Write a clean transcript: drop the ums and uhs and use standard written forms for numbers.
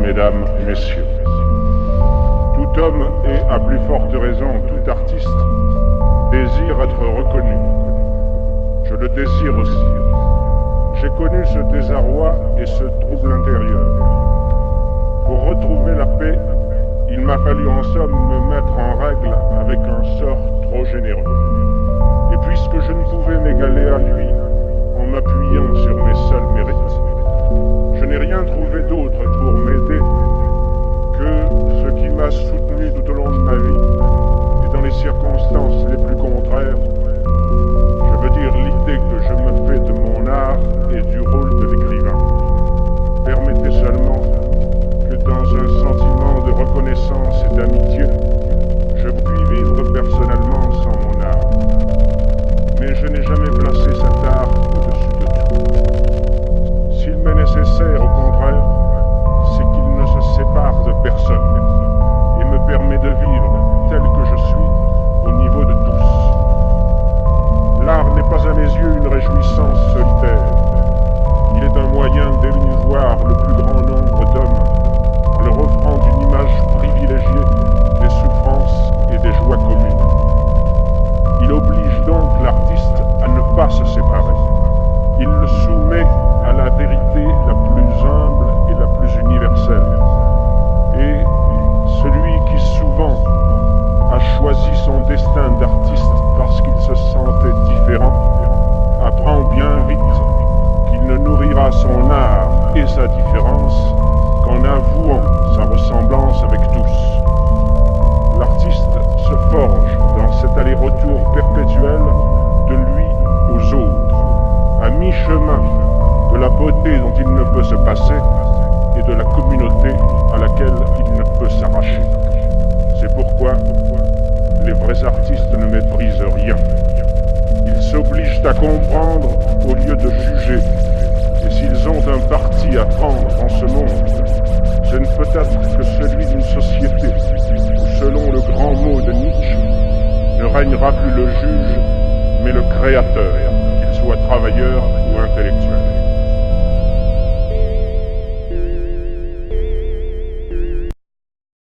mesdames, messieurs. Tout homme et, à plus forte raison, tout artiste, désire être reconnu. Je le désire aussi. J'ai connu ce désarroi et ce trouble intérieur. Pour retrouver la paix, il m'a fallu en somme me mettre en règle avec un sort trop généreux. Et puisque je ne pouvais m'égaler à lui en m'appuyant sur mes seuls mérites, je n'ai rien trouvé d'autre pour m'aider que ce qui m'a soutenu tout au long de ma vie et dans les circonstances les plus contraires. Je veux dire l'idée que je me fais de mon art et du rôle de l'écrivain. Permettez seulement que dans un sentiment de reconnaissance et d'amitié, je puis vivre personnellement sans mon art. Mais je n'ai jamais placé cet art au-dessus de tout. S'il m'est nécessaire, au contraire, c'est qu'il ne se sépare de personne et me permet de vivre tel que je suis au niveau de tous. L'art n'est pas à mes yeux une réjouissance solitaire. Il est un moyen d'émouvoir le plus grand nombre d'hommes en leur offrant une image privilégiée des souffrances et des joies communes. Il oblige donc l'artiste à ne pas se séparer. Il le soumet à la vérité la plus humble et la plus universelle. Et celui qui souvent a choisi son destin d'artiste parce qu'il se sentait différent, apprend bien vite qu'il ne nourrira son art et sa différence qu'en avouant sa ressemblance avec tous. L'artiste se forge dans cet aller-retour perpétuel de lui aux autres, à mi-chemin de la beauté dont il ne peut se passer et de la communauté à laquelle il ne peut s'arracher. C'est pourquoi les vrais artistes ne méprisent rien. Ils s'obligent à comprendre au lieu de juger. Et s'ils ont un parti à prendre en ce monde, ce ne peut être que celui d'une société où, selon le grand mot de Nietzsche, ne règnera plus le juge, mais le créateur, qu'il soit travailleur ou intellectuel.